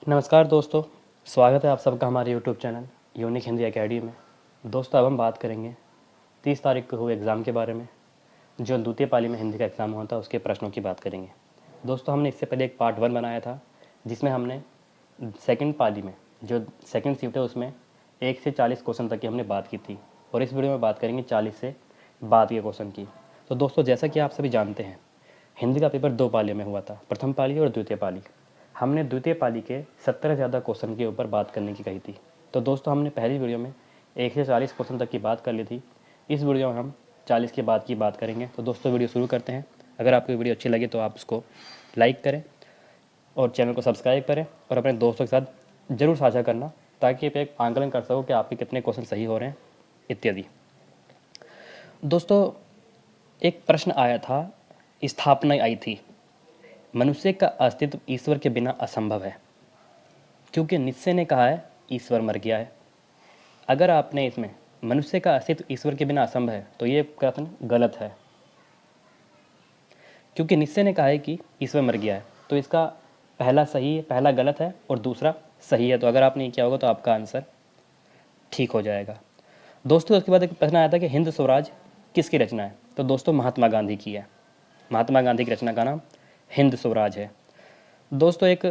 नमस्कार दोस्तों, स्वागत है आप सबका हमारे YouTube channel unique Hindi academy में। दोस्तों, अब हम बात करेंगे 30 तारीख को हुए एग्ज़ाम के बारे में। जो द्वितीय पाली में हिंदी का एग्ज़ाम हुआ था उसके प्रश्नों की बात करेंगे। दोस्तों, हमने इससे पहले एक पार्ट 1 बनाया था जिसमें हमने सेकंड पाली में जो सेकंड शिफ्ट है उसमें 1 से 40 क्वेश्चन तक की हमने बात की थी, और इस वीडियो में बात करेंगे 40 से बाद के क्वेश्चन की। तो दोस्तों, जैसा कि आप सभी जानते हैं, हिंदी का पेपर 2 पालियों में हुआ था, प्रथम पाली और द्वितीय पाली। हमने द्वितीय पाली के 70 से ज़्यादा क्वेश्चन के ऊपर बात करने की कही थी। तो दोस्तों, हमने पहली वीडियो में 1 से 40 क्वेश्चन तक की बात कर ली थी। इस वीडियो में हम 40 के बाद की बात करेंगे। तो दोस्तों, वीडियो शुरू करते हैं। अगर आपको वीडियो अच्छी लगे तो आप उसको लाइक करें और चैनल को सब्सक्राइब करें और अपने दोस्तों के साथ ज़रूर साझा करना, ताकि आप एक आंकलन कर सको कि आपके कितने क्वेश्चन सही हो रहे हैं इत्यादि। दोस्तों, एक प्रश्न आया था, स्थापना आई थी, मनुष्य का अस्तित्व ईश्वर के बिना असंभव है, क्योंकि निश्चय ने कहा है ईश्वर मर गया है। अगर आपने इसमें मनुष्य का अस्तित्व ईश्वर के बिना असंभव है तो ये कथन गलत है, क्योंकि निश्चय ने कहा है कि ईश्वर मर गया है। तो इसका पहला सही है, पहला गलत है और दूसरा सही है। तो अगर आपने किया होगा तो आपका आंसर ठीक हो जाएगा। दोस्तों, उसके बाद एक प्रश्न आया था कि हिंद स्वराज किसकी रचना है। तो दोस्तों, महात्मा गांधी की है। महात्मा गांधी की रचना का नाम हिंद स्वराज है। दोस्तों, एक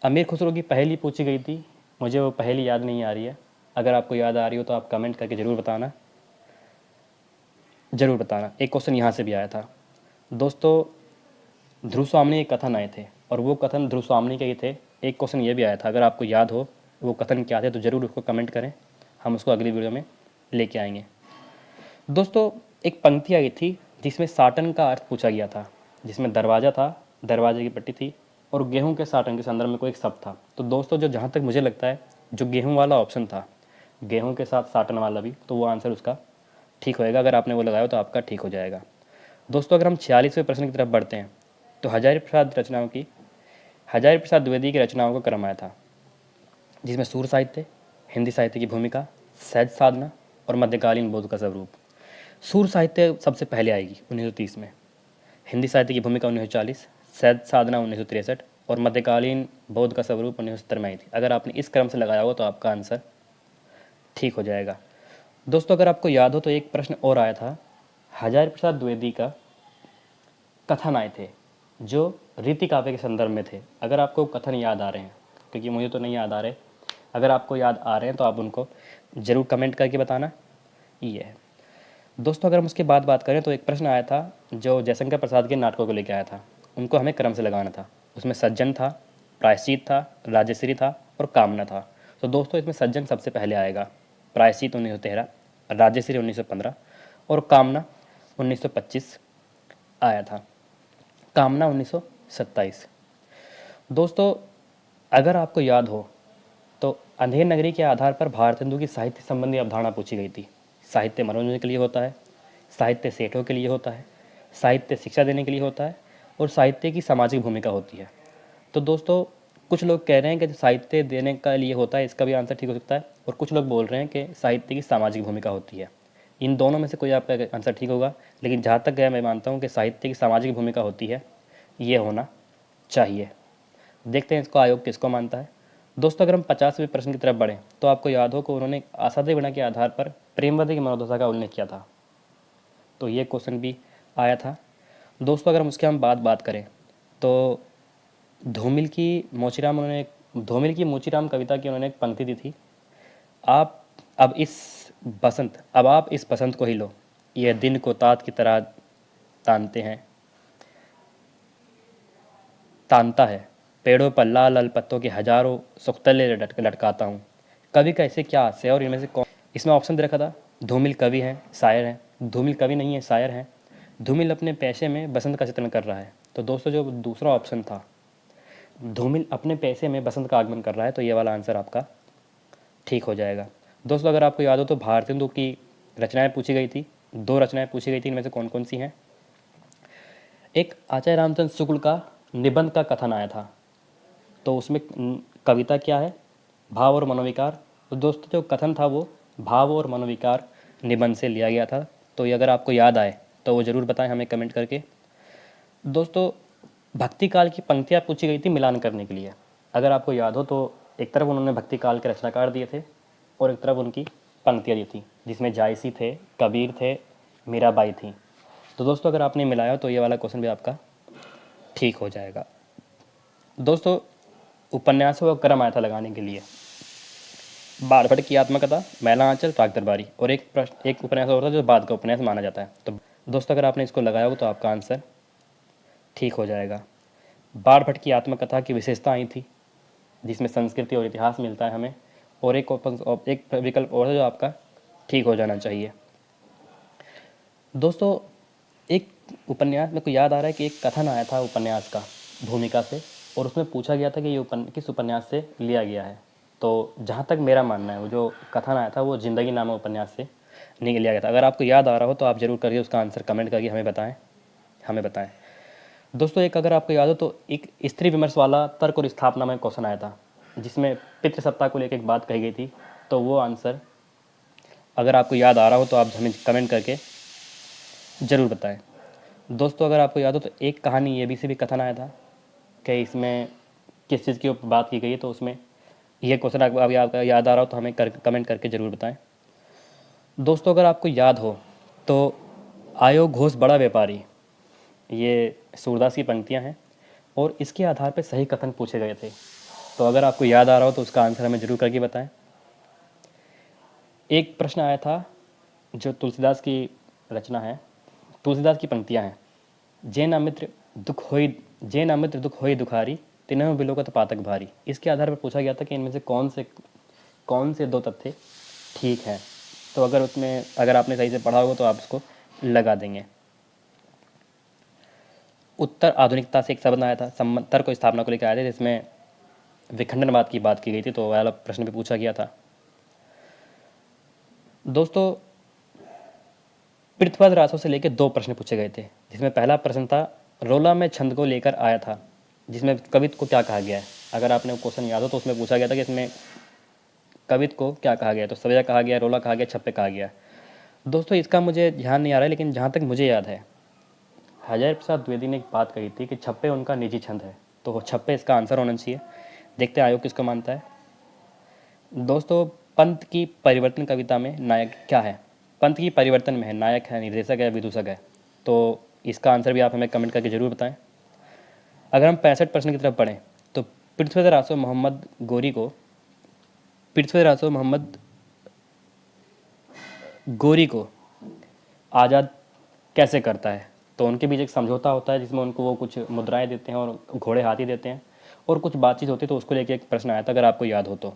अमीर खुसरो की पहेली पूछी गई थी, मुझे वो पहेली याद नहीं आ रही है। अगर आपको याद आ रही हो तो आप कमेंट करके ज़रूर बताना, ज़रूर बताना। एक क्वेश्चन यहाँ से भी आया था। दोस्तों, ध्रुव स्वामी के कथन आए थे और वो कथन ध्रुव स्वामी के ही थे। एक क्वेश्चन ये भी आया था, अगर आपको याद हो वो कथन क्या थे तो ज़रूर उसको कमेंट करें, हम उसको अगली वीडियो में लेके आएंगे। दोस्तों, एक पंक्ति आई थी जिसमें साटन का अर्थ पूछा गया था, जिसमें दरवाज़ा था, दरवाजे की पट्टी थी और गेहूं के साटन के संदर्भ में कोई एक शब्द था। तो दोस्तों, जो जहाँ तक मुझे लगता है जो गेहूं वाला ऑप्शन था, गेहूं के साथ साटन वाला भी, तो वो आंसर उसका ठीक होएगा। अगर आपने वो लगाया हो तो आपका ठीक हो जाएगा। दोस्तों, अगर हम 46वें प्रश्न की तरफ बढ़ते हैं तो हजारी प्रसाद द्विवेदी की रचनाओं का क्रम आया था, जिसमें सूर साहित्य, हिंदी साहित्य की भूमिका, सहज साधना और मध्यकालीन बोध का स्वरूप। सूर साहित्य सबसे पहले आएगी 1930 में, हिंदी साहित्य की भूमिका 1940, सहज साधना 1963 और मध्यकालीन बौद्ध का स्वरूप 1970 में आई थी। अगर आपने इस क्रम से लगाया होगा तो आपका आंसर ठीक हो जाएगा। दोस्तों, अगर आपको याद हो तो एक प्रश्न और आया था, हजारी प्रसाद द्विवेदी का कथन आए थे जो रीति काव्य के संदर्भ में थे। अगर आपको कथन याद आ रहे हैं, क्योंकि मुझे तो नहीं याद आ रहे, अगर आपको याद आ रहे हैं तो आप उनको ज़रूर कमेंट करके बताना। ये है दोस्तों। अगर हम उसके बाद बात करें तो एक प्रश्न आया था जो जयशंकर प्रसाद के नाटकों को लेकर आया था, उनको हमें क्रम से लगाना था। उसमें सज्जन था, प्रायश्चित था, राजश्री था और कामना था। तो दोस्तों, इसमें सज्जन सबसे पहले आएगा, प्रायश्चित 1913, राजश्री 1915 और कामना 1925 आया था, कामना 1927। दोस्तों, अगर आपको याद हो तो अंधेर नगरी के आधार पर भारतेंदु की साहित्य संबंधी अवधारणा पूछी गई थी। साहित्य मनोरंजन के लिए होता है, साहित्य सेठों के लिए होता है, साहित्य शिक्षा देने के लिए होता है और साहित्य की सामाजिक भूमिका होती है। तो दोस्तों, कुछ लोग कह रहे हैं कि साहित्य देने का लिए होता है, इसका भी आंसर ठीक हो सकता है, और कुछ लोग बोल रहे हैं कि साहित्य की सामाजिक भूमिका होती है। इन दोनों में से कोई आपका आंसर ठीक होगा, लेकिन जहाँ तक गया मैं मानता हूँ कि साहित्य की सामाजिक भूमिका होती है, ये होना चाहिए। देखते हैं इसको आयोग किसको मानता है। दोस्तों, अगर हम 50वें प्रश्न की तरफ बढ़ें तो आपको याद हो कि उन्होंने असाध्य गुणा के आधार पर प्रेमवती की मनोदशा का उल्लेख किया था, तो ये क्वेश्चन भी आया था। दोस्तों, अगर हम उसके हम बात करें तो धूमिल की मोचीराम कविता की उन्होंने एक पंक्ति दी थी, आप अब आप इस बसंत को ही लो, यह दिन को तात की तरह तानते हैं तानता है, पेड़ों पर लाल लाल पत्तों के हजारों सुख्तले लटकाता हूँ। कवि का इसे क्या हास्य है और इनमें से कौन। इसमें ऑप्शन दे रखा था, धूमिल कवि हैं, शायर हैं। धूमिल कवि नहीं है, शायर हैं। धूमिल अपने पैसे में बसंत का चित्रण कर रहा है। तो दोस्तों, जो दूसरा ऑप्शन था, धूमिल अपने पैसे में बसंत का आगमन कर रहा है, तो ये वाला आंसर आपका ठीक हो जाएगा। दोस्तों, अगर आपको याद हो तो भारतेंदु की रचनाएं पूछी गई थी, 2 रचनाएं पूछी गई थी, इनमें से कौन कौन सी हैं। एक आचार्य रामचंद्र शुक्ल का निबंध का कथन आया था, तो उसमें कविता क्या है, भाव और मनोविकार। तो दोस्तों, जो कथन था वो भाव और मनोविकार निबंध से लिया गया था। तो ये अगर आपको याद आए तो वो ज़रूर बताएं हमें कमेंट करके। दोस्तों, भक्ति काल की पंक्तियाँ पूछी गई थी मिलान करने के लिए। अगर आपको याद हो तो एक तरफ उन्होंने भक्ति काल के रचनाकार दिए थे और एक तरफ उनकी पंक्तियाँ दी थी, जिसमें जायसी थे, कबीर थे, मीराबाई थी। तो दोस्तों अगर आपने मिलाया हो तो ये वाला क्वेश्चन भी आपका ठीक हो जाएगा। दोस्तों उपन्यासों का क्रम आया था लगाने के लिए, बाणभट्ट की आत्मकथा, मैला आंचल, राग दरबारी, और एक उपन्यास और था जो बाद का उपन्यास माना जाता है। तो दोस्तों अगर आपने इसको लगाया हो तो आपका आंसर ठीक हो जाएगा। बाणभट्ट की आत्मकथा की विशेषता आई थी जिसमें संस्कृति और इतिहास मिलता है हमें, और एक विकल्प और है जो आपका ठीक हो जाना चाहिए। दोस्तों एक उपन्यास मेरे को याद आ रहा है कि एक कथन आया था उपन्यास का भूमिका से, और उसमें पूछा गया था कि ये किस उपन्यास से लिया गया है। तो जहाँ तक मेरा मानना है वो जो कथन आया था वो ज़िंदगी नामक उपन्यास से लिया गया था। अगर आपको याद आ रहा हो तो आप ज़रूर करिए उसका आंसर कमेंट करके हमें बताएं। दोस्तों एक अगर आपको याद हो तो एक स्त्री विमर्श वाला तर्क और स्थापना में क्वेश्चन आया था जिसमें पितृसत्ता को लेकर एक बात कही गई थी। तो वो आंसर अगर आपको याद आ रहा हो तो आप हमें कमेंट करके ज़रूर बताएं। दोस्तों अगर आपको याद हो तो एक कहानी ये भी से भी कथन आया था कि इसमें किस चीज़ की बात की गई है। तो उसमें ये क्वेश्चन अभी आपका याद आ रहा हो तो हमें कमेंट करके ज़रूर बताएं। दोस्तों अगर आपको याद हो तो आयो घोष बड़ा व्यापारी, ये सूरदास की पंक्तियाँ हैं और इसके आधार पर सही कथन पूछे गए थे। तो अगर आपको याद आ रहा हो तो उसका आंसर हमें ज़रूर करके बताएं। एक प्रश्न आया था जो तुलसीदास की रचना है, तुलसीदास की पंक्तियाँ हैं, जैन अमित्र दुख होई दुखारी, तिनहु बिलोकत पातक भारी। इसके आधार पर पूछा गया था कि इनमें से कौन से दो तथ्य ठीक हैं। तो अगर आपने सही से पढ़ा होगा तो आप इसको लगा देंगे। उत्तर आधुनिकता से एक शब्द आया था, तर्क को स्थापना को लेकर आया था जिसमें विखंडनवाद की बात की गई थी। तो वाला प्रश्न भी पूछा गया था। दोस्तों पृथ्वीराज रासो से लेकर 2 प्रश्न पूछे गए थे जिसमें पहला प्रश्न था रोला में छंद को लेकर आया था जिसमें कवित को क्या कहा गया है। अगर आपने वो क्वेश्चन याद हो तो उसमें पूछा गया था कि इसमें कवित को क्या कहा गया है। तो सवेरा कहा गया, रोला कहा गया, छप्पे कहा गया। दोस्तों इसका मुझे ध्यान नहीं आ रहा है, लेकिन जहाँ तक मुझे याद है हजारी प्रसाद द्विवेदी ने एक बात कही थी कि छप्पे उनका निजी छंद है। तो वो छप्पे इसका आंसर होना चाहिए। देखते हैं आयोग किसको मानता है। दोस्तों पंत की परिवर्तन कविता में नायक क्या है? पंत की परिवर्तन में है, नायक है, निर्देशक है, विदूषक है। तो इसका आंसर भी आप हमें कमेंट करके ज़रूर बताएं। अगर हम 65 प्रश्न की तरफ पढ़ें तो पृथ्वीराज रासो मोहम्मद गोरी को आज़ाद कैसे करता है। तो उनके बीच एक समझौता होता है जिसमें उनको वो कुछ मुद्राएं देते हैं और घोड़े हाथी देते हैं और कुछ बातचीत होती है। तो उसको लेके एक प्रश्न आया था, अगर आपको याद हो तो।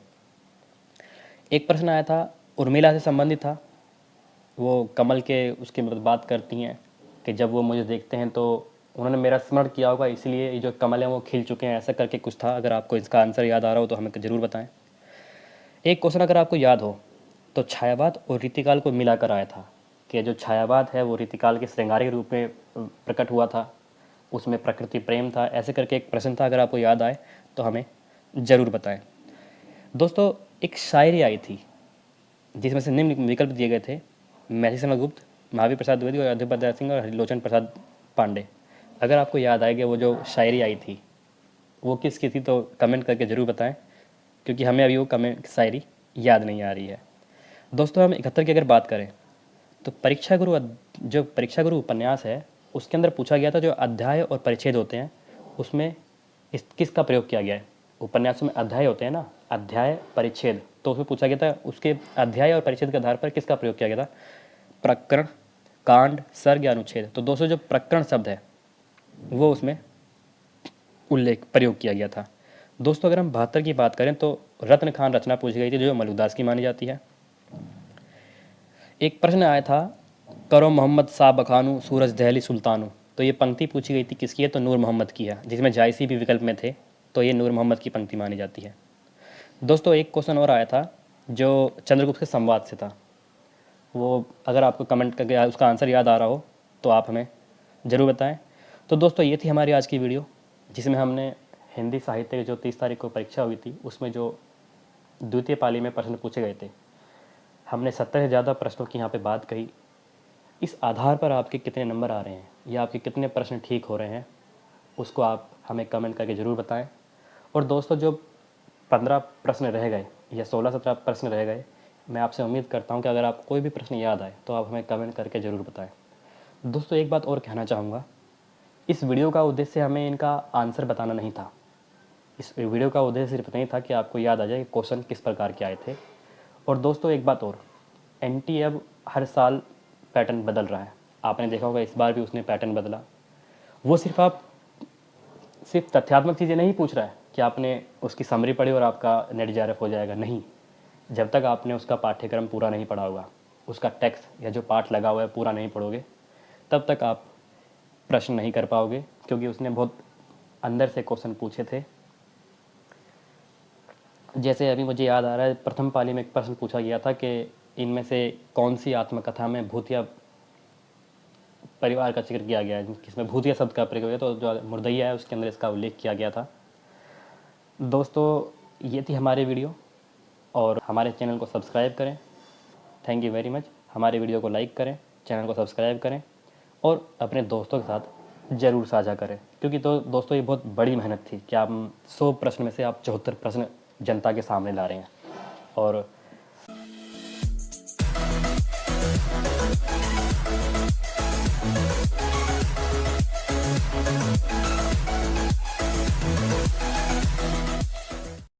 एक प्रश्न आया था उर्मिला से संबंधित था। वो कमल के उसकी मतलब बात करती हैं कि जब वो मुझे देखते हैं तो उन्होंने मेरा स्मरण किया होगा, इसलिए ये जो कमल हैं वो खिल चुके हैं, ऐसा करके कुछ था। अगर आपको इसका आंसर याद आ रहा हो तो हमें ज़रूर बताएं। एक क्वेश्चन अगर आपको याद हो तो छायावाद और रीतिकाल को मिलाकर आया था कि जो छायावाद है वो रीतिकाल के श्रृंगार के रूप में प्रकट हुआ था, उसमें प्रकृति प्रेम था, ऐसे करके एक प्रश्न था। अगर आपको याद आए तो हमें ज़रूर बताएं। दोस्तों एक शायरी आई थी जिसमें से निम्न विकल्प दिए गए थे, महर्षि चंद्रगुप्त, महावीर प्रसाद द्विवेदी और अयोध्या सिंह और हरिलोचन प्रसाद पांडे। अगर आपको याद आएगा वो जो शायरी आई थी वो किसकी थी तो कमेंट करके ज़रूर बताएं, क्योंकि हमें अभी वो शायरी याद नहीं आ रही है। दोस्तों हम 71 की अगर बात करें तो परीक्षा गुरु उपन्यास है उसके अंदर पूछा गया था जो अध्याय और परिच्छेद होते हैं उसमें किसका प्रयोग किया गया है। उपन्यासों में अध्याय होते हैं ना, अध्याय परिच्छेद, तो उसमें पूछा गया था उसके अध्याय और परिच्छेद के आधार पर किसका प्रयोग किया गया था, प्रकरण, कांड, सर्ग या अनुच्छेद। तो दोस्तों जो प्रकरण शब्द है वो उसमें प्रयोग किया गया था। दोस्तों अगर हम 72 की बात करें तो रत्न खान रचना पूछी गई थी जो मलुकदास की मानी जाती है। एक प्रश्न आया था करो मोहम्मद सा बखानू सूरज दहली सुल्तानू। तो ये पंक्ति पूछी गई थी किसकी है, तो नूर मोहम्मद की है, जिसमें जायसी भी विकल्प में थे। तो ये नूर मोहम्मद की पंक्ति मानी जाती है। दोस्तों एक क्वेश्चन और आया था जो चंद्रगुप्त के संवाद से था। वो अगर आपको कमेंट करके उसका आंसर याद आ रहा हो तो आप हमें ज़रूर बताएं। तो दोस्तों ये थी हमारी आज की वीडियो जिसमें हमने हिंदी साहित्य की जो 30 तारीख को परीक्षा हुई थी उसमें जो द्वितीय पाली में प्रश्न पूछे गए थे, हमने 70 से ज़्यादा प्रश्नों की यहाँ पे बात कही। इस आधार पर आपके कितने नंबर आ रहे हैं या आपके कितने प्रश्न ठीक हो रहे हैं उसको आप हमें कमेंट करके ज़रूर बताएं। और दोस्तों जो 15 प्रश्न रह गए या 16-17 प्रश्न रह गए, मैं आपसे उम्मीद करता हूँ कि अगर आपको कोई भी प्रश्न याद आए तो आप हमें कमेंट करके ज़रूर बताएं। दोस्तों एक बात और कहना चाहूँगा, इस वीडियो का उद्देश्य हमें इनका आंसर बताना नहीं था। इस वीडियो का उद्देश्य सिर्फ नहीं था कि आपको याद आ जाए कि क्वेश्चन किस प्रकार के आए थे। और दोस्तों एक बात और, एनटी अब हर साल पैटर्न बदल रहा है। आपने देखा होगा इस बार भी उसने पैटर्न बदला। वो सिर्फ तथ्यात्मक चीज़ें नहीं पूछ रहा है कि आपने उसकी समरी पढ़ी और आपका नेट जेआरएफ हो जाएगा, नहीं। जब तक आपने उसका पाठ्यक्रम पूरा नहीं पढ़ा होगा, उसका टेक्स्ट या जो पाठ लगा हुआ है पूरा नहीं पढ़ोगे, तब तक आप प्रश्न नहीं कर पाओगे, क्योंकि उसने बहुत अंदर से क्वेश्चन पूछे थे। जैसे अभी मुझे याद आ रहा है, प्रथम पाली में एक प्रश्न पूछा गया था कि इनमें से कौन सी आत्मकथा में भूतिया परिवार का जिक्र किया गया है, जिसमें भूतिया शब्द का प्रयोग है, तो जो मुर्दैया है उसके अंदर इसका उल्लेख किया गया था। दोस्तों ये थी हमारी वीडियो, और हमारे चैनल को सब्सक्राइब करें। Thank you very much. हमारे वीडियो को लाइक करें, चैनल को सब्सक्राइब करें और अपने दोस्तों के साथ ज़रूर साझा करें, क्योंकि तो दोस्तों ये बहुत बड़ी मेहनत थी कि आप 100 प्रश्न में से आप 74 प्रश्न जनता के सामने ला रहे हैं। और